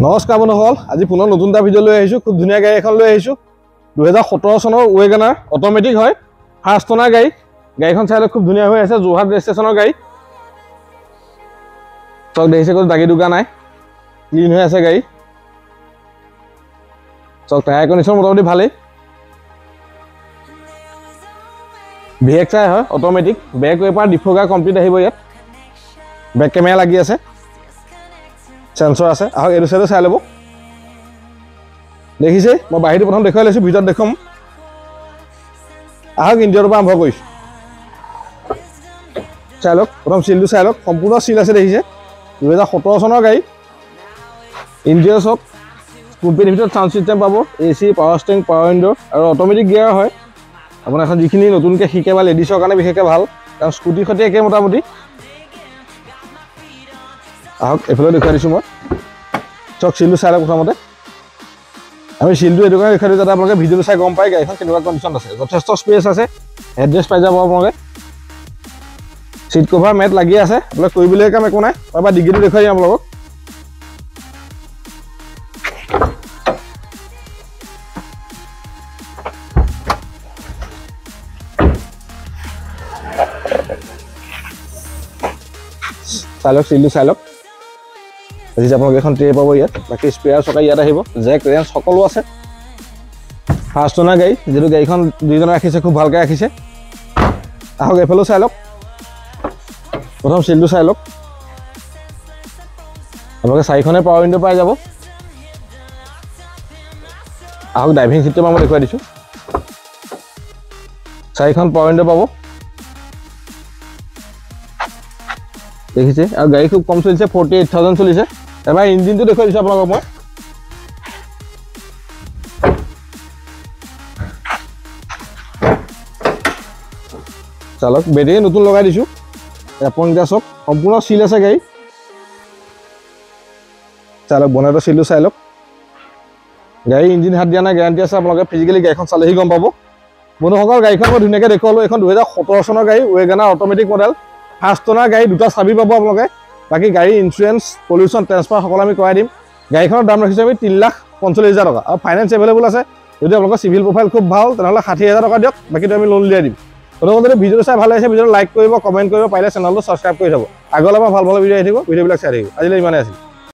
নমস্কাৰ বন্ধুসকল, আজি পুনৰ নতুন এটা ভিডিঅ' লৈ আহিছোঁ। খুব ধুনীয়া গাড়ী এখন লৈ আহিছোঁ। 2017 চনৰ ৱেগনাৰ অট'মেটিক হয়, ফাৰ্ষ্ট অনাৰ গাড়ী। গাড়ীখন চাই খুব ধুনীয়া হৈ আছে, যোৰহাট ৰেজিষ্ট্ৰেশ্যনৰ গাড়ী। চক দেখিছে, কোনো দাগি দুগা নাই, ক্লিন হৈ আছে গাড়ী। চক টায়াৰ কণ্ডিশ্যন মোটামুটি ভালেই। VXI হয়, অট'মেটিক। বেক ৱেপাৰ ডিফগাৰ কমপ্লিট আহিব ইয়াত। বেক কেমেৰা লাগি আছে, সেন্সৰ আছে। আহক এইটো চাইডো চাই ল'ব। দেখিছে, মই বাহিৰটো প্ৰথম দেখুৱাই লৈছোঁ, ভিতৰত দেখুৱাম। আহক ইণ্ডিয়াৰ পৰা আৰম্ভ কৰিছোঁ। চাই লওক, প্ৰথম চিলটো চাই লওক, সম্পূৰ্ণ চিল আছে। দেখিছে, 2017 চনৰ গাড়ী। ইণ্ডিয়াৰ চক কোম্পানীৰ ভিতৰত চাউণ্ড ছিষ্টেম পাব, AC, power steering, power window আৰু অট'মেটিক গিয়াৰ হয়। আপোনাৰ এখন যিখিনি নতুনকৈ শিকে বা লেডিছৰ কাৰণে বিশেষকৈ ভাল, কাৰণ স্কুটিৰ সৈতে একে মোটামুটি। আহক এইফালে দেখুৱাই দিছোঁ মই। চক চিলটো চাই লওক প্ৰথমতে। আমি চিলটো এইটো কাৰণে দেখুৱাই দিওঁ যাতে আপোনালোকে ভিডিঅ'টো চাই গম পায় গাড়ীখন কেনেকুৱা কণ্ডিশ্যন আছে। যথেষ্ট স্পেচ আছে, এড্ৰেছ পাই যাব আপোনালোকে। চিট কভাৰ মেট লাগি আছে, আপোনালোকে কৰিবলগীয়া কাম একো নাই। এবাৰ ডিগ্ৰীটো দেখুৱাই দিম আপোনালোকক। চাই লওক, চিলটো চাই লওক। দেখিছে আপোনালোকে এখন ট্ৰে পাব ইয়াত। বাকী স্পেয়াৰ চকা ইয়াত আহিব, জেক ৰেঞ্চ সকলো আছে। ফাৰ্ষ্ট অনাৰ গাড়ী, যিহেতু গাড়ীখন দুইজনে ৰাখিছে, খুব ভালকৈ ৰাখিছে। আহক এইফালেও চাই লওক, প্ৰথম চিলটো চাই লওক। আপোনালোকে 4খনে পাৱাৰ উইণ্ডো পাই যাব। আহক ড্ৰাইভিং চিটটো মই দেখুৱাই দিছোঁ। 4খন পাৱাৰ উইণ্ডো পাব। দেখিছে, আৰু গাড়ী খুব কম চলিছে, 48,000 চলিছে। এবাৰ ইঞ্জিনটো দেখুৱাই দিছোঁ আপোনালোকক মই। চালক বেটেৰী নতুন লগাই দিছোঁ। এপইণ্টা চক সম্পূৰ্ণ চিল আছে গাড়ী। চালক বনেটৰ চিলটো চাই লওক। গাড়ী ইঞ্জিন হাত দিয়া নাই, গেৰাণ্টি আছে। আপোনালোকে ফিজিকেলি গাড়ীখন চালেহি গম পাব। বন্ধুসকল, গাড়ীখন মই ধুনীয়াকৈ দেখুৱালোঁ। এইখন 2017 চনৰ গাড়ী, ৱেগনাৰ অট'মেটিক মডেল। ফাৰ্ষ্ট অনাৰ গাড়ী, দুটা চাবি পাব আপোনালোকে। বাকী গাড়ী ইঞ্চুৰেঞ্চ, পলিউশ্যন, ট্ৰেন্সফাৰ সকলো আমি কৰাই দিম। গাড়ীখনৰ দাম ৰাখিছোঁ আমি 3,45,000 টকা, আৰু ফাইনেন্স এভেইলেবল আছে। যদি আপোনালোকৰ চিভিল প্ৰফাইল খুব ভাল, তেনেহ'লে 60,000 টকা দিয়ক, বাকীটো আমি লোন উলিয়াই দিম। আপোনালোকে যদি ভিডিঅ'টো চাই ভাল লাগিছে, ভিডিঅ'টো লাইক কৰিব, কমেণ্ট কৰিব, পাৰিলে চেনেলটো ছাবস্ক্ৰাইব কৰি থ'ব। আগলৈ মই ভাল ভিডিঅ' আহি থাকিব, ভিডিঅ'বিলাক চাই থাকিব। আজিলৈ ইমানেই আছিল।